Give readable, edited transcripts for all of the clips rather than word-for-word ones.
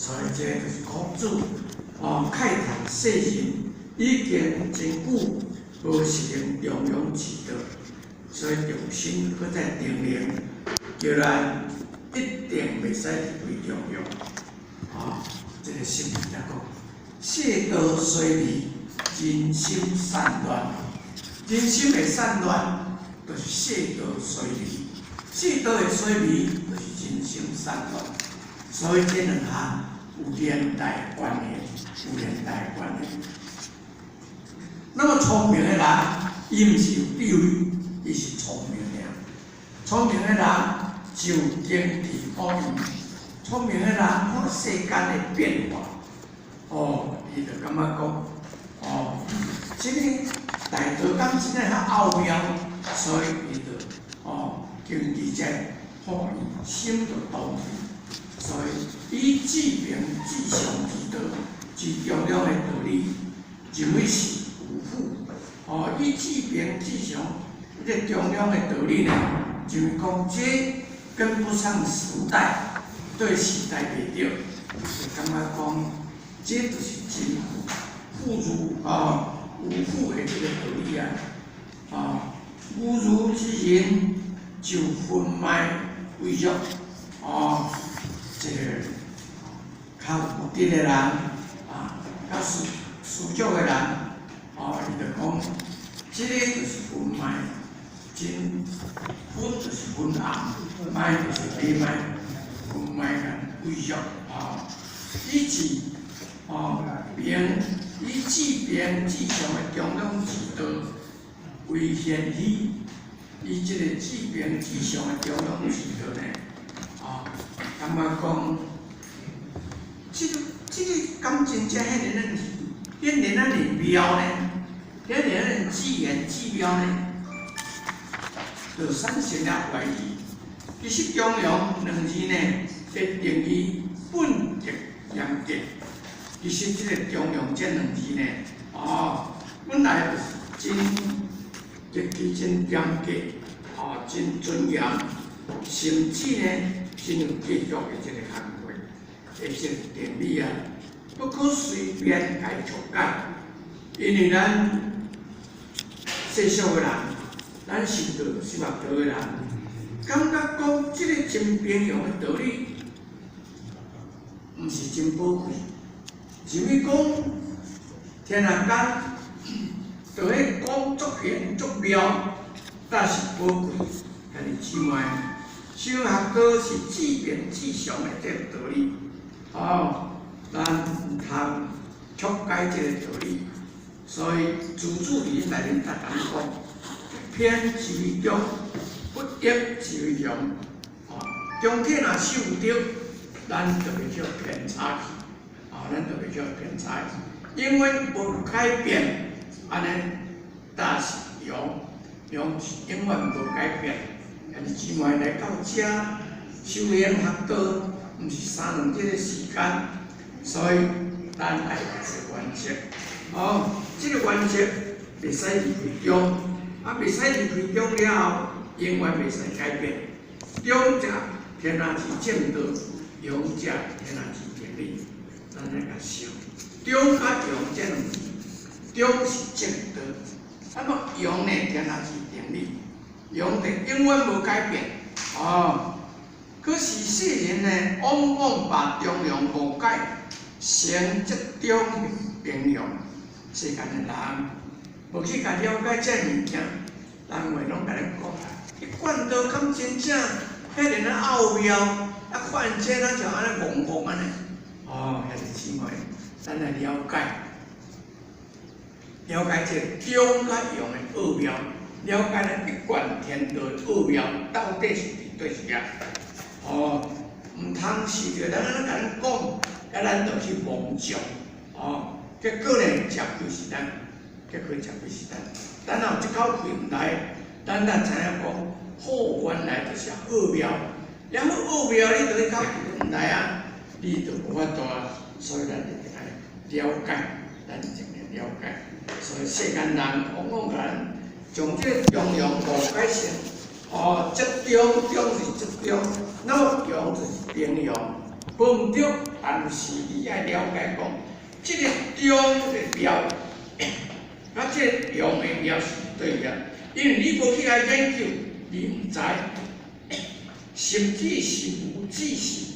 所以这就是孔子慨叹世人已经真久无实行中庸之道，所以重新搁再定定，叫咱一定袂使离开中庸。这个圣人来讲，世道衰微，人心散乱。人心的散乱，就是世道衰微；世道的衰微，就是人心散乱。所以这两项有连带关联，有连带关联。那么聪明的人，伊毋是有智慧，伊是聪明的人。聪明的人就经济好用，聪明的人看世间的变化，伊就感觉讲，这个大道讲真个较奥妙，所以伊就经济才好用，心就动去。所以以治病治伤之道，最重要的道理，认为是有福。以治病治伤，这个重要的道理呢，就是讲这跟不上时代，对时代袂着，就感觉讲，这就是真富如有福的这个道理啊。无儒之人，就分卖为辱。这个较有德的人较思足的人，伊就讲，这个就是分卖，真分就是分暗，卖就是买卖，分卖人为辱以治病治伤的中庸之道为现理，以这个治病治伤的中庸之道呢，感觉讲，这个感情才遐尼咱遐尼咱妙呢，遐尼咱自言自妙呢，就产生了怀疑。其实中庸两字呢，的定义本质严格。其实这个中庸这两字呢，本来就是真真严格，真尊严，甚至呢，真有继续的这个行为，的这个定理不可随便来篡改。因为咱世俗的人，咱修道是学道的人，感觉讲这个真平庸的道理，毋是真宝贵。甚物讲天人间，就迄讲足玄足妙，但是宝贵，但是之外，修学道是治病治伤的这个道理，咱毋通曲解这个道理。所以自主理内面逐人讲，偏是为中，不义是为良。中体若守唔着，咱就会叫偏差去。咱就会叫偏差，因为无改变，安尼但是用是永远无改变。但是之外来到遮修炼学道，毋是3两日的时间，所以咱爱有一个原则。这个原则袂使离开中，袂使离开中了后，永远袂使改变。中者天下之正道，庸者天下之定理。咱来甲想，中甲庸这两字，中是正道，那么庸呢，天下之定理，庸的永远无改变。可是世人呢，往往把中庸误解成这中平庸。世间的人无去甲了解这物件，人话拢甲你讲，你灌道敢真正，遐尼啊奥妙，发现这咱就安尼戆戆安尼。遐是姊妹，咱来了解这个中甲庸的奥妙，了解咱一贯天道的奥妙到底是伫对是啊？毋通是着咱安尼甲咱讲，咱就去妄想，结果呢，吃亏是咱，咱若有一口气毋来，咱才知影讲，原来就是奥妙，然后奥妙你就一口气毋来啊。你就无法度，所以咱一定要了解，咱一定要了解。所以世间人往往咱将这个中庸误解成，这中是这中，那么庸就是平庸，无毋对，但是你爱了解讲，即个中的标，啊，即个用的标是对个，因为你无去来研究，你毋知。心智是无知识，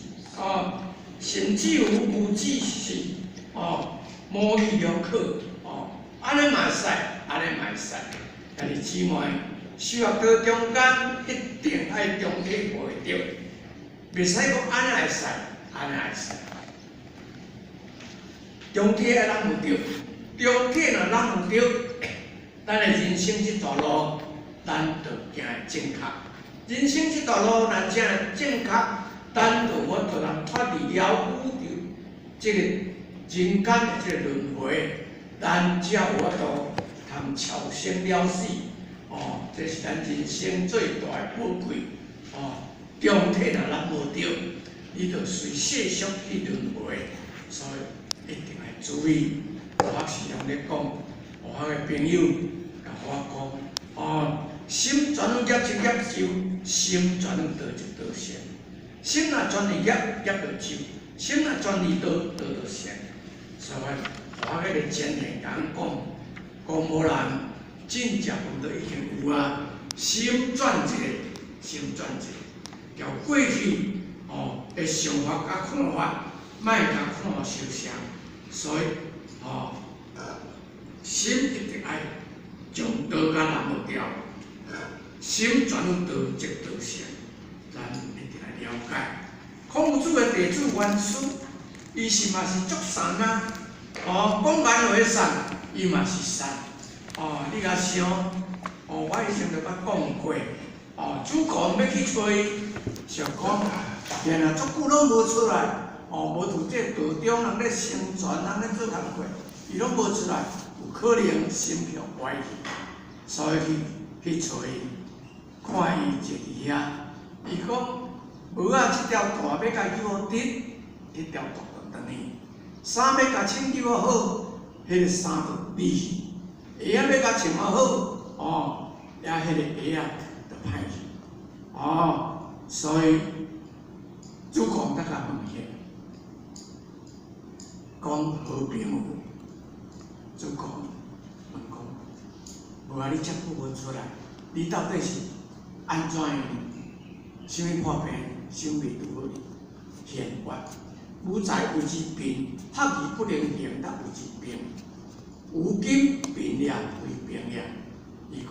心智有无知识，模拟了课，安尼嘛使，安尼嘛使，但是姊妹，修学到中间一定爱中体袂着，袂使讲安尼会使，安尼会使。中体爱人有着，中体若人有着，咱的人生这条路，咱就行会正确。人生这条路，若正正确，咱就我就能脱离了宇宙这个人间的这个轮回，咱才有法度通超生了死。这是咱人生最大的宝贵。中体若咱无着，你就随世俗去轮回，所以一定要注意。我时常咧讲，我的朋友甲我讲，心全业就业就，心全道就道善。心若全是业，业就就；心若全是道，道就善。所以，我迄个前言讲无人真正有都已经有啊。心转一个，心转一个，由过去的想法甲看法，莫甲看相像。所以，心一定爱将道甲拿无掉。心全有道，即道善，咱一定来了解。孔子的弟子元师，伊是嘛是足善啊！讲万话善，伊嘛是善。你甲想，我以前就捌讲过，主公要去找伊，想讲，然后足久拢无出来，无拄这道中人咧宣传，人咧做工课，伊拢无出来，有可能心向歪去，所以去找伊。看伊坐伫遐，伊讲无啊，即条带要甲伊好直，迄条带就断去；衫要甲穿救好，迄个衫就裂去；鞋仔要甲穿好，也迄个鞋仔就歹去。所以主公才甲问起，讲好朋友，主公问讲，无啊，你遮久无出来，你到底是？安怎样？什么破病？什么拄好？现法无财为之病，拍而不能行，得为之病。有金病也为病也。伊讲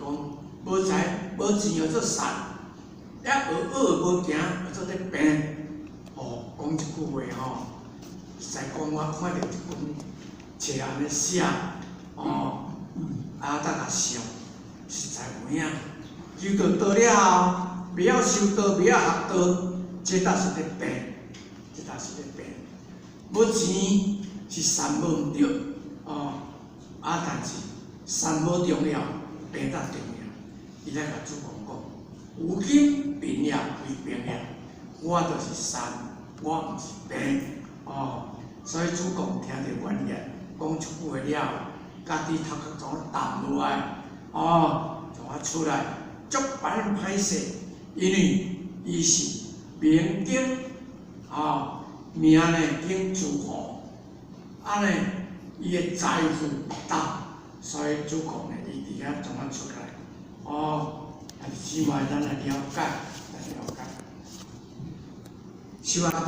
无财无钱要做善，也学无行要做咧病。讲一句话实在讲我看到一本册安尼写，大家想，实在有影。修道道了后，不要修道，不要学道，这才是咧病，这才是咧病。无钱是善无毋对，但是善无重要，病才重要。伊来甲主公讲，有金病也为病也，我就是善，我毋是病。所以主公听着原言，讲一句话了，家己头壳总淡落来，从出来。足版歹势，因为伊是名经，名呢经诸侯，安尼伊的财富大，所以主公呢伊伫遐怎啊出来？但是姊妹咱来了解，修学道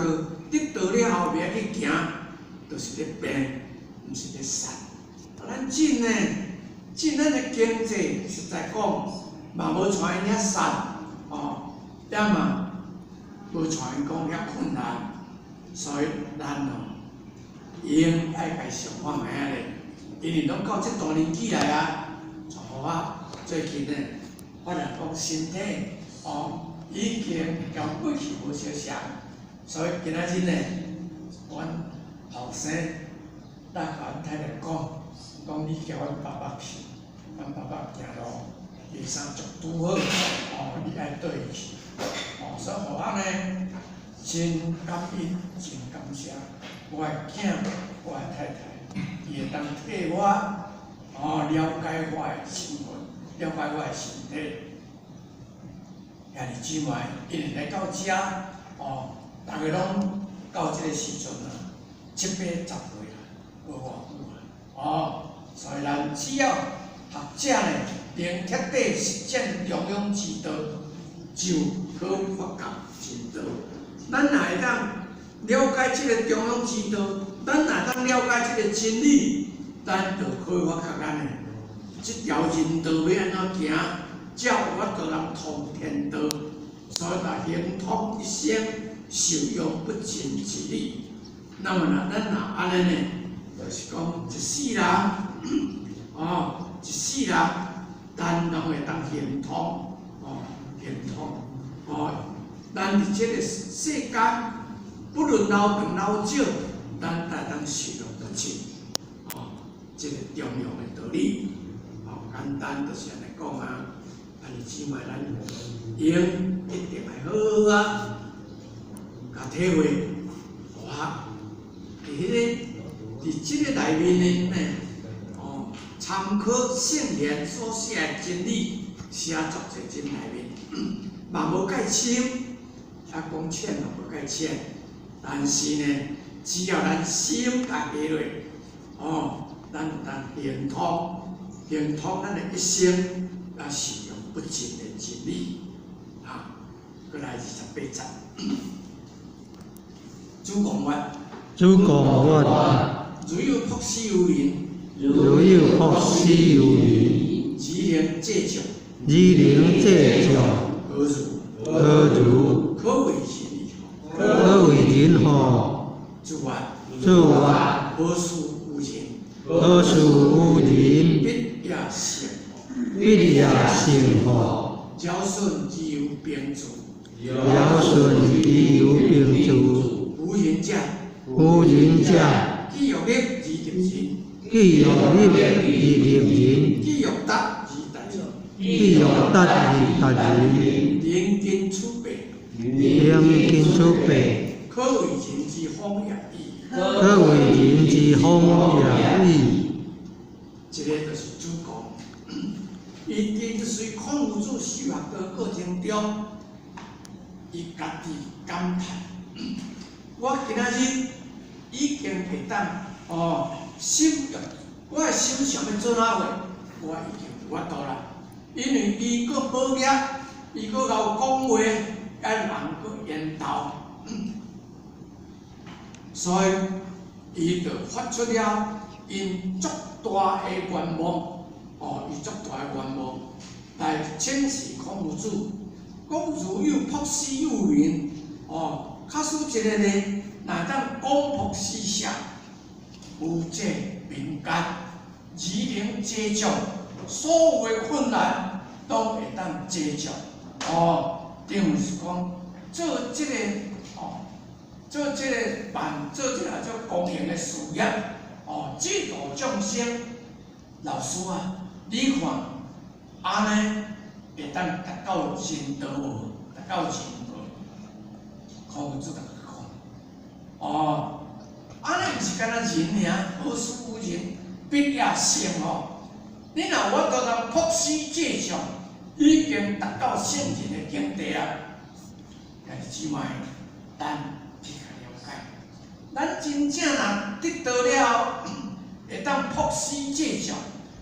得道了后，袂去行，就是咧病，毋是咧善。咱真咱的经济实在讲。嘛无像因遐善，也嘛无像因讲遐困难，所以咱应爱家想看卖啊咧，因为拢到这大年纪来啊，就互我最近呢，我来讲身体，已经甲过去无相像，所以今仔日呢，阮后生甲阮太太讲你叫阮爸爸去，阮爸爸行路。医生足拄好，你爱对伊去，所以互我呢，真感恩，真感谢我的囝，我的太太，伊会当替我，了解我的身份，了解我的身体。兄弟姊妹，因为来到遮，大家拢到这个时阵啊，780岁啦，无偌久啊。所以咱只要学者呢，能彻底实践中庸之道，就可发觉真道。咱若会当了解这个中庸之道，咱若当了解这个真理，咱就可发觉咱的这条人道要安怎行，才有法度通通天道。所以讲，行通一生，受用不尽之理。那么呢，咱若安尼呢，就是讲一世人，一世人，咱拢会当行通，行通，咱伫这个世间，不论老长老少，咱大当受用不尽，这个中庸的道理，简单就是安尼讲啊。安尼姊妹，咱用一定会好啊，甲体会，伫即个内面呢，参考圣贤所写的真理，写作者真内面，嘛无介深，啊讲浅嘛无介浅，但是呢，只要咱心家下落，咱有当行通咱的一生，啊受用不尽的真理，过来28章，主讲话。主讲话，如有仆师有灵，如有仆师有灵，只能借助，何如？可为人何？主啊，何事无人，必也成何？尧舜之有并主，无人者，既欲立而立人，既欲达而达人，人间出备，可为人之风也矣。这个就是主讲，伊跟随孔夫子修学的过程中，伊家己感叹：我今仔日已经会当心用，我的心想要做哪货，我已经有法度啦。因为伊阁好业，伊阁甲有讲话，甲人阁缘投，所以伊就发出了因足大的愿望，伊足大的愿望来请示孔夫子，讲如有仆师有灵，假使一个呢，若当广博思想，有这民间，而能解决所有的困难，都会当解决。等于是讲做这个做这个叫公营的事业，济度众生。老师啊，你看，安尼会当达到真道无？达到真道，孔夫子甲佢讲，安尼毋是干那人尔，何事无人，必也成哦。你若有法度通仆师借助，已经达到圣人的境地啊！但是姊妹，咱去了解，咱真正若得到了，会当仆师借助，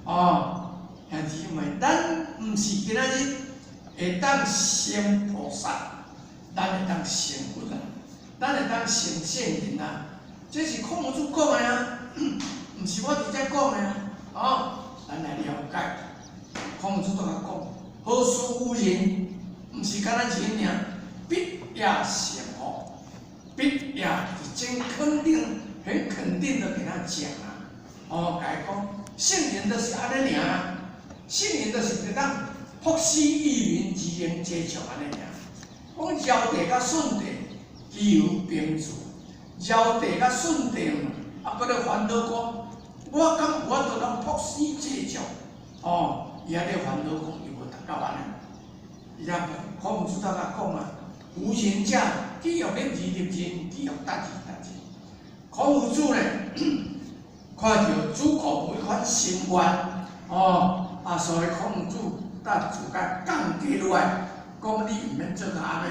兄弟姊妹，咱毋是今仔日会当成菩萨，咱会当成佛啊，咱会当成圣人啊。这是孔夫子讲的啊，毋是我直接讲的啊。咱来了解，孔夫子都甲讲，好事无人，毋是干那人尔，必也成哦，必也是真肯定、很肯定的给他讲啊。甲伊讲，圣人就是安尼尔。圣人就是会当仆师育民，而能解决安尼尔。讲尧帝甲舜帝既有并主，尧帝甲舜帝搁咧烦恼讲，我敢有法度通仆师解决？伊还咧烦恼讲，伊无达到安尼。伊啊，孔夫子甲讲啊，无人者，既欲立而立人，既欲达而达人。孔夫子呢，看到主公有一款心愿，所以孔夫子甲自家降低落来，讲你毋免做安尼，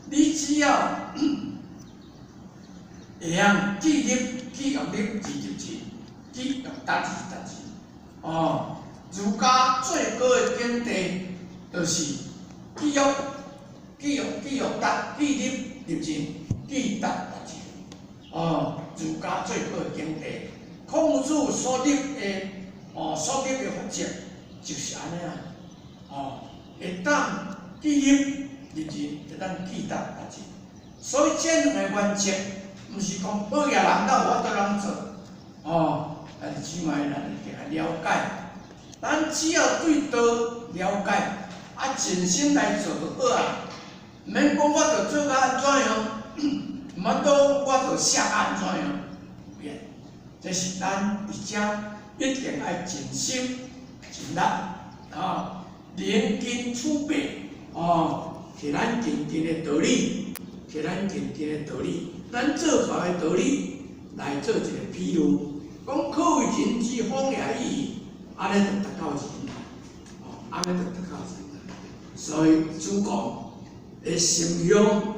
你只要会晓记入、记用入字入字，记用答字答字。哦，儒家最高的境地就是记用、记用答、记入入字、记答答字。哦，儒家最高的境地，孔子所立的法则就是安尼啊。哦，会当记入入字，会当记答答字。所以这两个原则，毋是讲好野人到我都能做。哦，但是起码咱定来了解，咱只要对道了解，尽心来做就好啊。毋免讲我着做甲安怎样，毋免讲我着写安怎样，免。这是咱伫遮一定爱尽心尽力啊，连根储备哦，摕咱真正的道理，摕咱真正的道理，咱做出来的道理来做一个披露。讲可为人之风也矣，安尼就达到人啦，哦，安尼就达到人啦。所以主公的心向，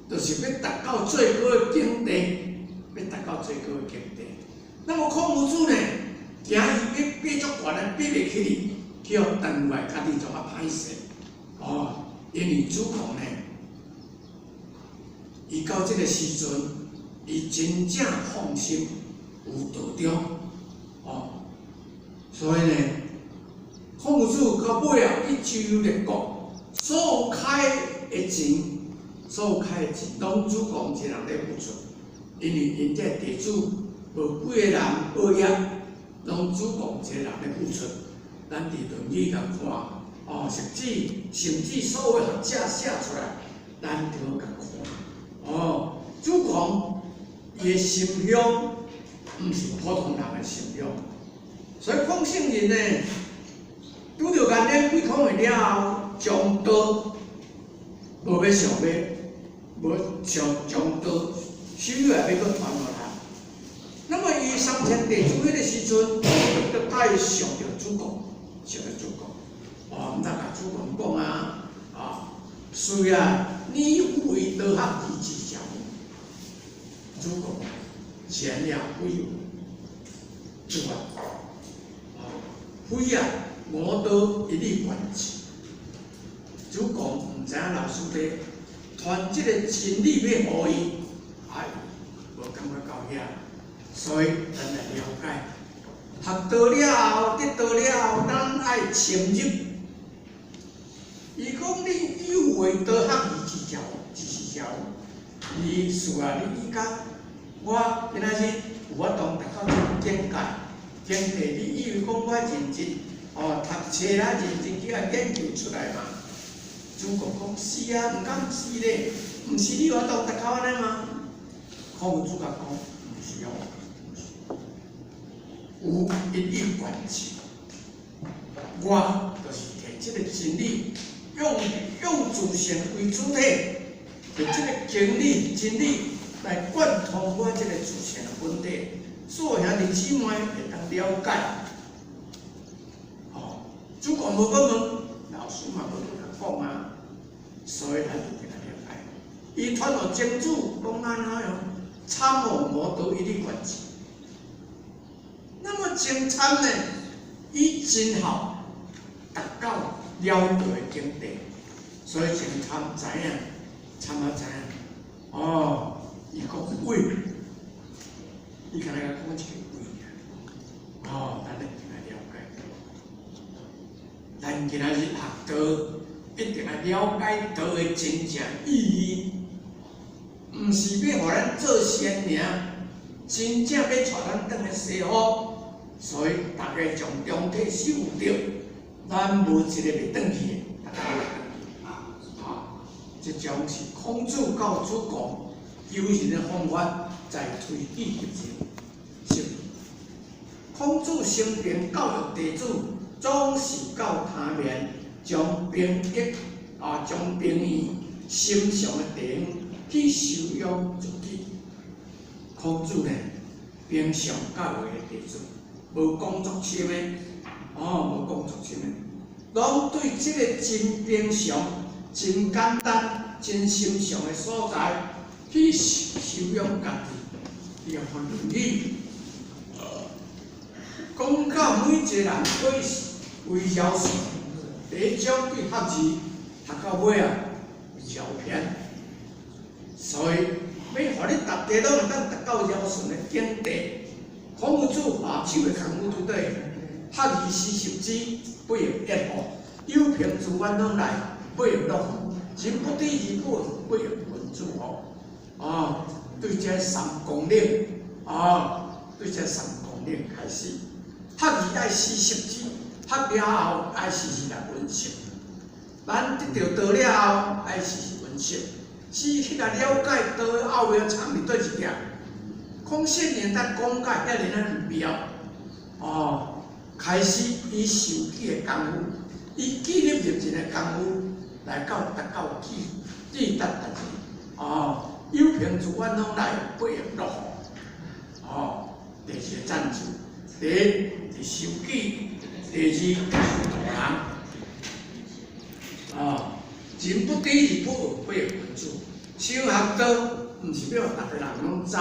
就是要达到最高的境地，要达到最高的境地。那么孔夫子呢，惊伊要爬足悬的，爬袂起哩，去互陈怀家己做歹势，哦，因为主公呢，伊到这个时阵，伊真正放心。有道中，哦，所以呢，孔子到尾啊，伊周游列国，所有开的钱，拢主公一个人在付出，因为因这地主无几个人学业，拢主公一个人在付出。咱伫论语甲看，哦，甚至所有学者写出来，咱都好甲看，哦，主公伊的心向。毋是普通人的心向，所以孔圣人呢，拄着颜面鬼孔的了后，将道无要上尾，无将道修来要搁传落来。那么伊三千地主迄个时阵，就带上着主公，哦，咱甲主公讲啊，是啊，你为道学以至教，主公。贤良归有，对吧？非啊，我都一力贯之。主公毋知影老师咧传即个真理要互伊，无感觉到遐，所以咱来了解，学到了后，得到了后，咱爱深入。伊讲你有为道学以至教，你是啊，你依家。我今仔日有法度达到这境界，你以为讲我认真，读册啦，认真去研究出来嘛？主公讲是啊，毋敢是咧，毋是你有法度达到安尼吗？孔子甲讲，毋是哦，有一力贯之。我就是摕这个真理，用自性为主体，摕这个真理。来贯通我这个自性的本体，所有兄弟姊妹会当了解。哦，主公无要问，老师嘛无要甲讲啊，所以咱就给他了解。伊传落经主，讲安怎样？参谋谋道一力贯之。那么精参呢，伊真好达到了道的境地，所以精参知影，参啊知影，哦。伊讲鬼，伊敢若甲讲一个鬼哦，咱来了解。咱今仔日学道，一定要了解道的真正意义，毋是要互咱做仙尔，真正要带咱转来西方。所以大家从中体受着，咱无一个袂转去的，大家会转去。这种是孔子教主公。救人的方法在推己及人。孔子生平教育弟子，总是教他人将兵役将兵役心上的弟兄去收养自己。孔子呢，平常教育的弟子，无工作心的，无工作心的，拢对这个真平常、真简单、真心上的所在。去收养家己，伊个《论语》讲到每一个人可以为尧舜，第一章对合字读到尾啊，尧篇，所以要互你大家拢会当达到尧舜的境地。孔夫子下手的功夫对底，合而思十之，不亦说乎？有朋自远方来，不亦乐乎？人不知而不愠，不亦文乎？对这三公领对这三公领开始，合而爱思十之，合了后爱时时来温习。咱得到道了后，爱时时温习，时时来了解道后要参与对一点。孔圣人在讲解遐尼咱妙，开始以受记的功夫，以纪律认真的功夫来达到记达代志。有朋自远方来，不亦乐乎？第一个赞助，第一是受记，第二是大人。人不知而不愠，不亦文乎？修学道，毋是要逐个人拢知。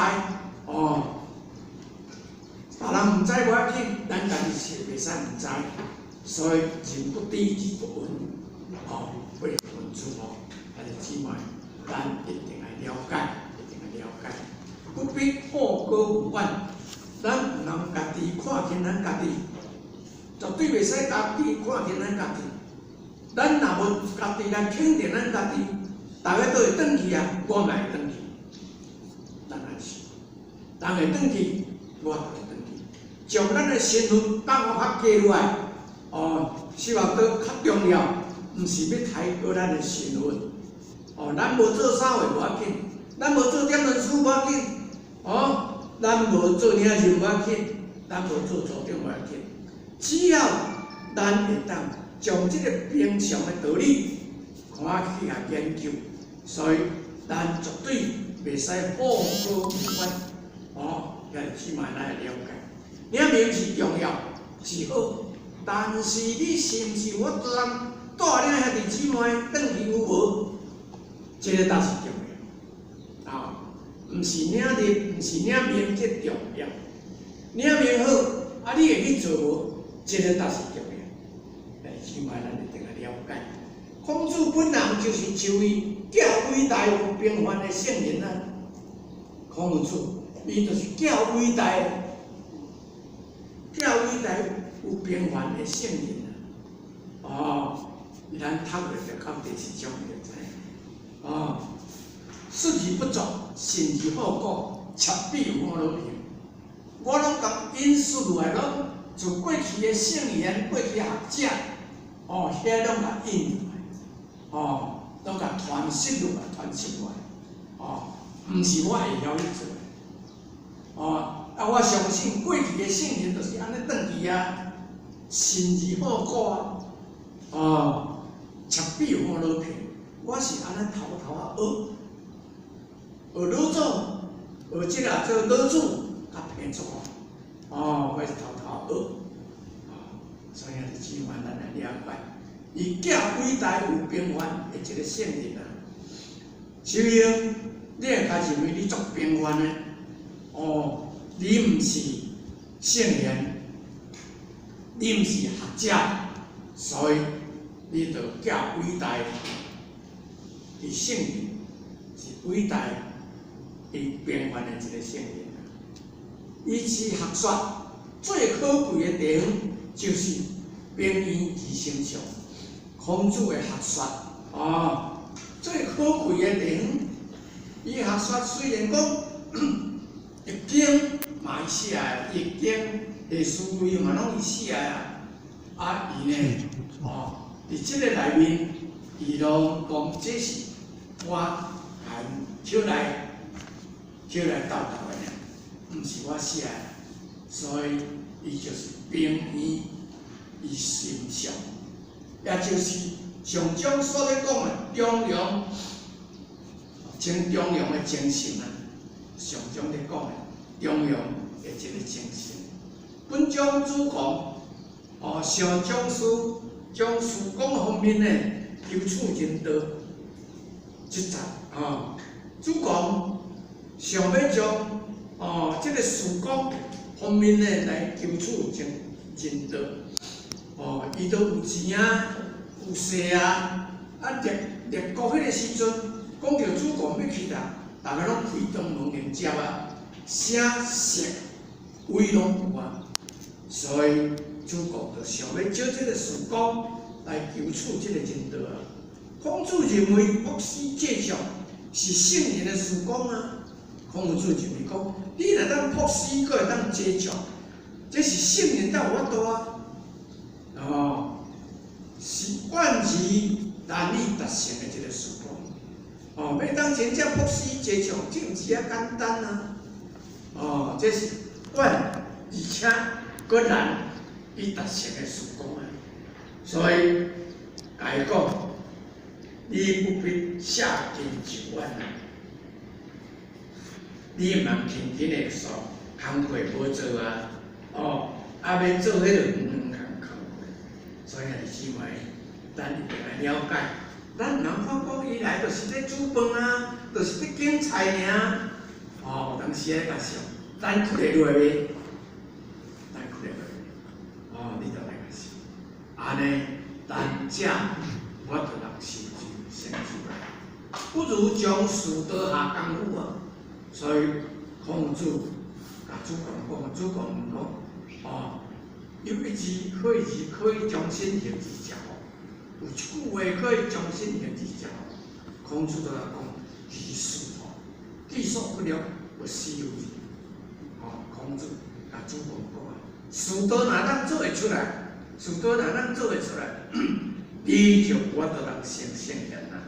别人唔知无要紧，咱家己是袂使唔知，所以人不知而不愠，不亦文乎？咱就姊妹，咱一定要了解，一定要了解。不必好高骛远，咱唔通家己看轻咱家己，绝对袂使家己看轻咱家己。咱若无家己来肯定咱家己，大家都会转去啊，我嘛会转去。当然是，人会转去，我也会转去。将咱的身份放互较低落来，修学道较重要，毋是要抬高咱的身份。咱无做啥货无要紧，咱无做点文书无要紧，咱无做领袖无要紧，咱无做组长无要紧，只要咱会当将这个平常的道理看起来研究，所以咱绝对袂使好高骛远。遐起码咱会了解。领名是重要，是好，但是你是毋是我人带领兄弟姊妹转去有无？这个才是重要。毋是领日，毋是领名这重要。领名好，你会去做无？这个才是重要。起码咱一定要了解。孔子本人就是一位教伟大有平凡的圣人啊。孔子，伊就是教伟大有平凡的圣人啊。咱读落就到第4章就知。事而不作，信而好果，切必有我老平。我拢甲引述落来拢，从过去的圣贤、过去的学者，遐拢甲引入来，拢甲传承落来，毋是我会晓去做。我相信过去的圣贤就是安尼转去啊，信而好果啊，切必有我老平。我是安尼偷啊学老祖，学即个做老祖较偏错，我是偷学，所以就希望咱来了解，伊教伟大有平凡的一个圣人啊。所以你会家认为你足平凡的，你毋是圣贤，你毋是学者，所以你就教伟大的圣人，是伟大的平凡的一个圣人。伊是学说最可贵的地方，就是平易而成上。孔子的学说最可贵的地方，伊学说虽然讲易经嘛伊写的，易经的思维嘛拢伊写的伊呢，伫即个内面，伊拢讲这是我含手来斗的，毋是我写的，所以伊就是平易而成上，也就是上将所咧讲的中庸，真中庸的精神啊，上将咧讲的中庸的一个精神。本章主讲，上将事工方面呢，求取人道，即集主讲上要将这个事故方面呢来求取真道。伊都有钱啊，有势啊，列国迄个时阵，讲到主公要去啦，大家拢开东门迎接啊，声色威拢有啊，所以主公就想要借这个事故来求取这个真道啊。孔子认为卜筮借将是圣人的事故啊。孔子认为讲，你若当卜筮，阁会当借将，这是圣人才有法度啊。是万事难以达成的这个事故。要当真正卜筮借将，这毋是遐简单啊。这是万而且阁难以达成的事故啊。所以，甲伊讲，你不必下定9万啊。你毋通轻轻的说，工课无做啊，要做迄个2项工课。所以啊，姊妹，咱一定要了解，咱人看讲伊来就是咧煮饭啊，就是咧拣菜尔。有当时咧甲想，咱哭得落袂？咱哭得落袂？你就来甲想，安尼咱才我着人心先出来，不如将事多下功夫啊。所以孔子甲主公讲，主公讲，有一字可以将心行之教，有一句话可以将心行之教。孔子就来讲，技术技术不了，不死有余。孔子甲主公讲啊，事多哪能做会出来？事多哪能做会出来？你就我着人成圣人啊。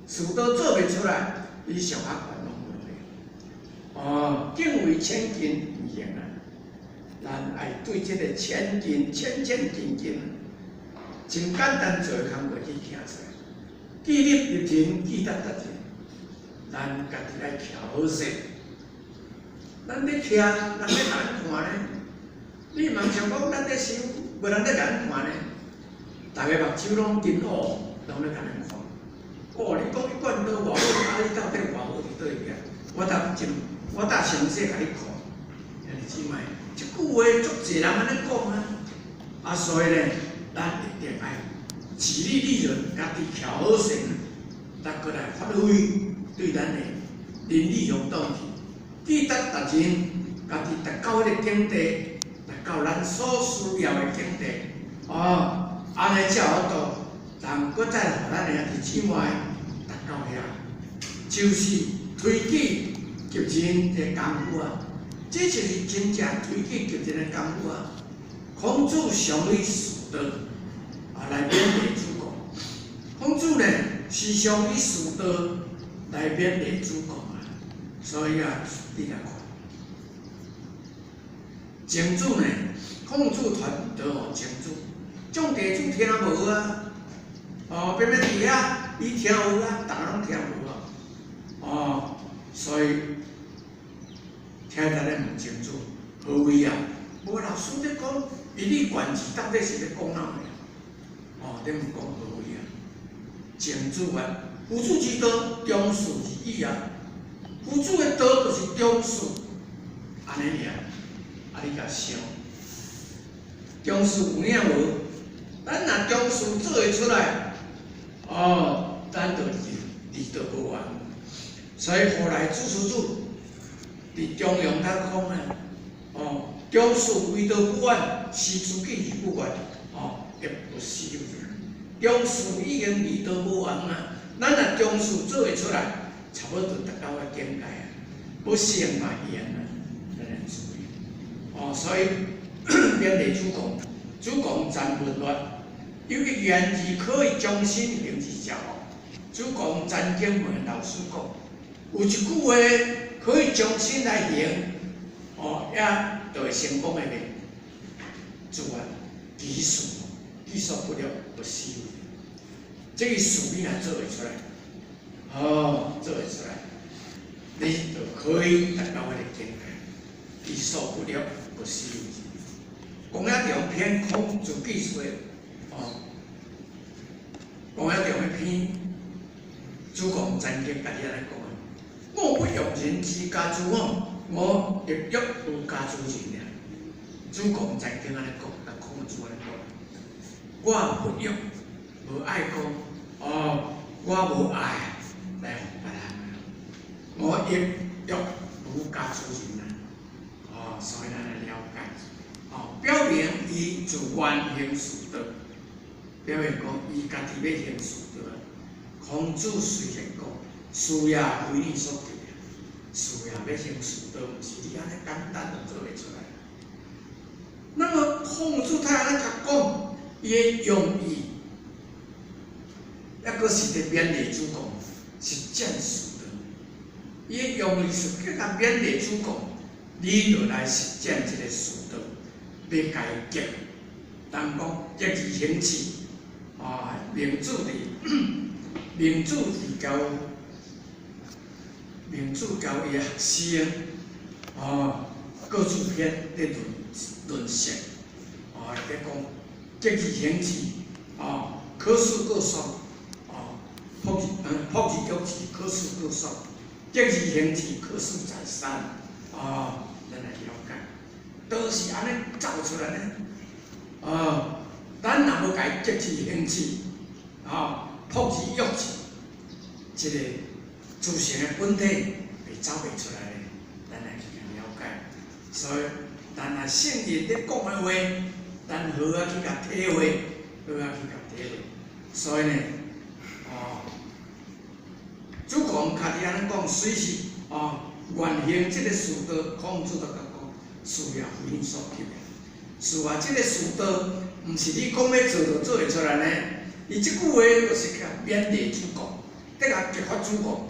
事多做袂出来，你上学管拢无去。敬畏千金而行啊。咱爱对这个千金、千金，真简单做工课去行出来。记入入庭，记得得庭，咱家己来徛好势。咱咧徛，人咧难看呢？你茫想讲咱咧收，无人咧难看呢？大家目睭拢金乌，拢咧甲咱看。你讲伊管倒偌好，你到底偌好伫倒位啊？我搭详细甲你看，兄弟姊妹。这句话足侪人安尼讲啊，所以呢，咱一定爱自律利润，家己徛好势，咱过来发挥对咱的邻里乡党去，记得达人，家己达到迄个境地，达到咱所需要的境地，安尼才有法度，人搁再互咱的兄弟姊妹达到遐，就是推己及人的功夫啊。这就是真正推己及人的功夫啊！孔子常以事道来勉励主公。孔子呢时常以事道来勉励主公啊，所以啊，你来看，前主呢，孔子传道予前主，种地主听无啊，偏偏伫遐伊听有啊，大家拢听无啊，所以。听咱咧问清楚，何为啊？无老师咧讲，一律管治到底是咧讲哪个？你问讲何为啊？正主啊，夫子之道，忠恕之义啊。夫子的道就是忠恕，安尼尔，你甲想，忠恕有影无？咱若忠恕做会出来，咱就离道无完。所以后来主持主。伫中庸他讲啊，忠恕为道不完，是自己而不完，也不是有忠恕已经为道不完啊。咱若忠恕做会出来，差不多达到个境界啊，不成嘛言啊，咱来注意。所以勉励主公，主公赞文律，有一言字可以将心行之教。主公赞经问老师讲，有一句话。可以将心来行，也就会成功的咧。主啊，技术不了不是，这个事你若做会出来，做会出来，你就可以达到迄个境界。技术不了不是，讲遐长篇孔子技术的，讲遐长的篇，主公赞经家己来讲。我不用人之家之我，我业欲无加诸人呀。主公在经安尼讲，甲孔子安尼讲，我不欲无爱讲，我无爱来互别人，我业欲无加诸人啊，所以咱来了解，表明伊自愿行士道，表明讲伊家己要行士道。孔子虽然讲，事业为你所定，事业要行士道，毋是你安尼简单就做会出来。那么孔子他安尼甲讲，伊的用意，抑阁是伫勉励主公实践士道。伊的用意是叫甲勉励主公，你着来实践这个士道，要家结，人讲结义行志，明子教伊的学生，各处篇咧论述，咧讲结义行志，考试过数，普济教志考试过数，结义行志考试在身，咱来了解，都是安尼走出来呢。咱若要家结义行志，普济约志，一个自成的本体会走袂出来咧，咱来去了解。所以，咱若圣人咧讲的话，咱好去甲体会，所以呢，主公家己安尼讲，虽是愿行这个士道，孔子就甲讲，事业为你所给的。是啊，这个士道，毋是你讲要做就做会出来呢。伊即句话就是甲勉励主公，得甲激发主公，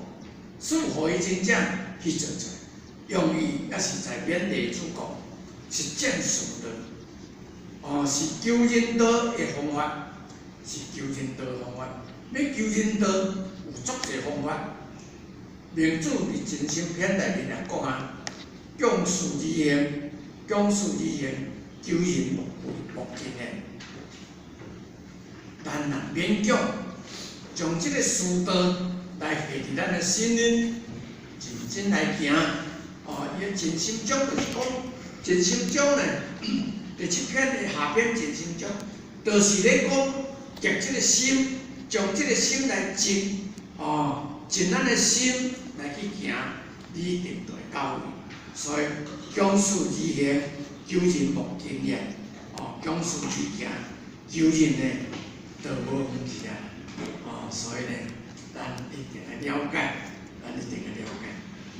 使互伊真正去做出来。用意也是在勉励主公实践士道，是求人道的方法，要求人道有足侪方法。明子伫《真心篇》内面来讲讲事而行，求人莫近的。咱若勉强将这个士道来下伫咱的心里，认真来行。伊的真心章就是讲，真心章呢，第7篇的下篇真心章，就是咧讲结这个心，将这个心来静，静咱的心来去行，你一定就会到位。所以讲事而行，求人莫近也。讲事而行，求人呢就无问题啊。所以呢，咱一定来了解，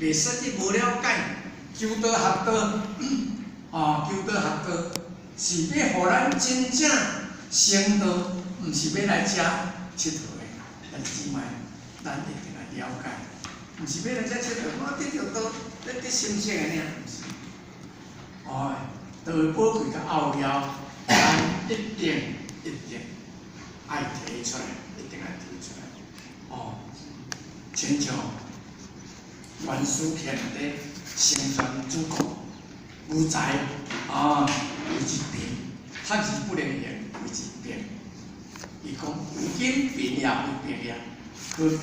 袂使你无了解，求道学道，是要互咱真正成道，毋是要来遮佚佗的。但是卖，咱一定来了解，毋是要来遮佚佗。我得着道，得心性的尔，毋是。道的宝贵甲奥妙，咱一定爱提出来，亲像袁书篇咧宣传主公，无才为一病，学而不能言为一病。伊讲如今病了，可见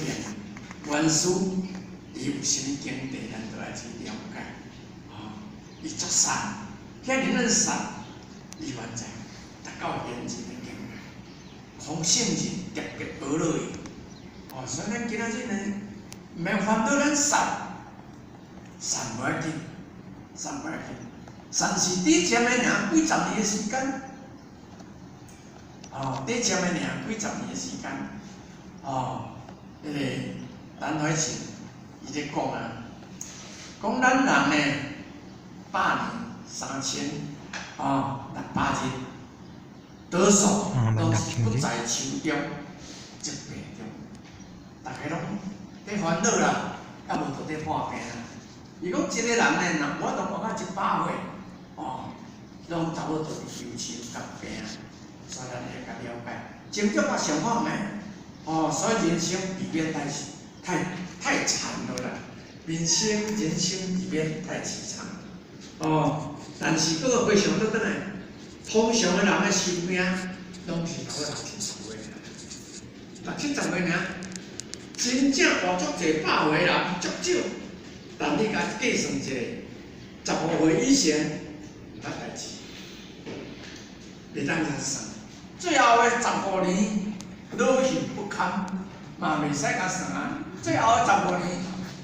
袁书伊有啥物境地，咱都爱去了解。伊足善，遐尔善，伊原在达到严谨的境界，从圣人特别学落去。所以咱今仔日呢，毋免烦恼咱善无要紧，善是短暂的尔，几十年的时间，短暂的尔，几十年的时间，迄个陈海清伊咧讲咱人呢，8年3600日，多数都是不在秋中，疾病中。大家拢在烦恼啦，也无到底破病啦。伊讲一个人呢，若我都活到100岁，拢差不多就是忧愁甲病，所以咱会甲了解。情足我上好咩？所以人生避免太惨了啦。人生避免太凄惨。但是佫非常倒转来，通常的人的寿命拢是差不多60-70岁，60-70岁尔。真正活足侪100岁人足少，但你甲计算一下， 15岁以前毋捌代志，袂当甲算。最后的15年老朽不堪，嘛袂使甲算啊。最后的15年，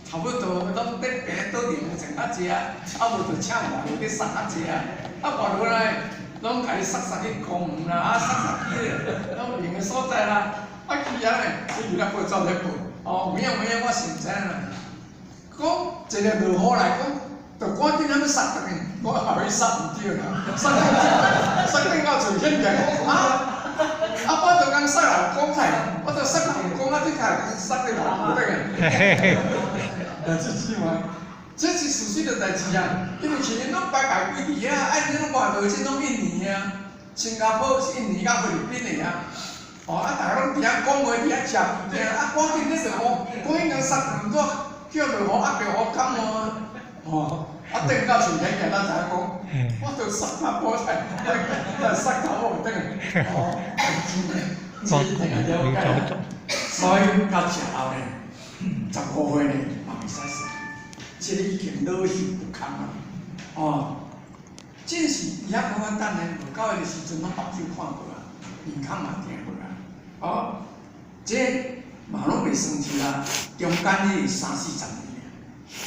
差不多拢得病倒伫床较济啊，啊无就请外劳去杀较济啊，啊外劳咧拢家己杀去公园啦，啊杀去拢另个所在啦，啊去啊咧，伊来陪走咧陪，哦，有影我先知啦。讲一个落雨来讲，就赶紧要杀逐个，我后尾杀唔对啦，杀到最显个啊！啊，我就讲杀人公太，我就杀人公啊，你睇杀到老得个，就是嘛，这是事实的代志啊。因为前年拢八界几年啊，哎，你拢外头先拢印尼啊，新加坡、印尼甲菲律宾的啊。哦，啊，大家拢伫遐讲话，伫遐食对啊，啊，赶紧咧就讲，赶紧甲杀人多。叫落雨压着雨干哦，哦，啊等到前天咱才讲，我着杀他波菜，杀头我等下，哦，真诶，这一定了解。所以到食后呢，15岁呢嘛袂使死，这个已经老朽不堪啊，哦，正是伊遐讲啊，等咧无到个时阵，拢目睭看过啊，面孔嘛听过啊，哦，这。嘛拢袂算起啦，中间迄30-40年，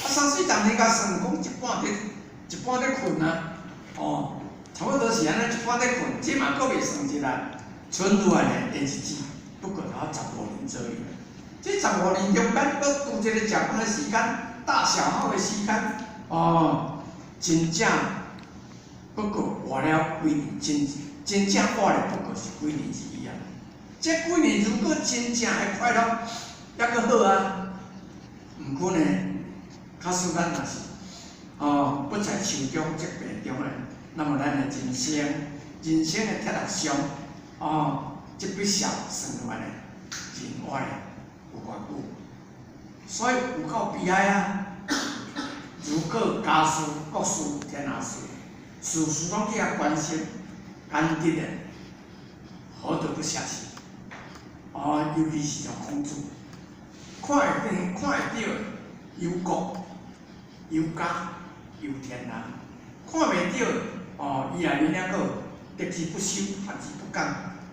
啊30-40年甲算讲一半咧困啊，哦，差不多是安尼一半咧困，这嘛阁袂算起来，剩落来呢的日子不过到15年左右。这15年中间阁拄一个食饭的时间，大小号的时间，哦，真正不过活了几年，真正活了不过是几年而已啊。这几年如果真正会快乐，抑阁好啊。毋过呢，假使咱若是不在手中疾病中呢，那么咱的人生的铁路上，这笔数算落来呢，人活咧有偌久。所以有够悲哀啊！如果家事、国事、天下事，事事拢去遐关心，干得的，何得不下去？尤其是像孔子，看会到忧国、忧家、忧天下，看袂到伊内面了个得之不修，学之不讲，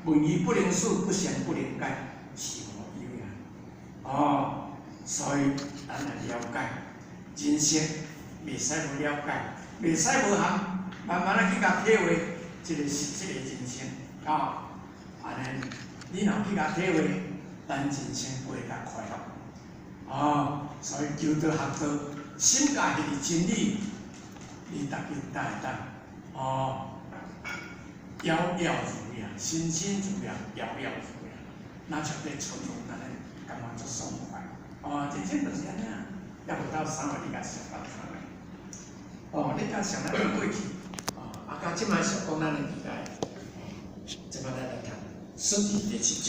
文艺不能述，不贤不能改，是无有呀。所以咱来了解人生，袂使无了解，袂使无通慢慢啊去甲体会，这个人生安尼。你若去甲体会，咱人生会较快乐。所以求道学道，心家己的真理，你逐日才会当遥遥如呀，心心如呀，遥遥如呀，那绝对成功，咱咧感觉足爽快。人生就是安尼啊，也无到3月你甲想到3月。你甲想咱过去，到即摆想讲咱的未来，即摆咱来谈。身体的去教。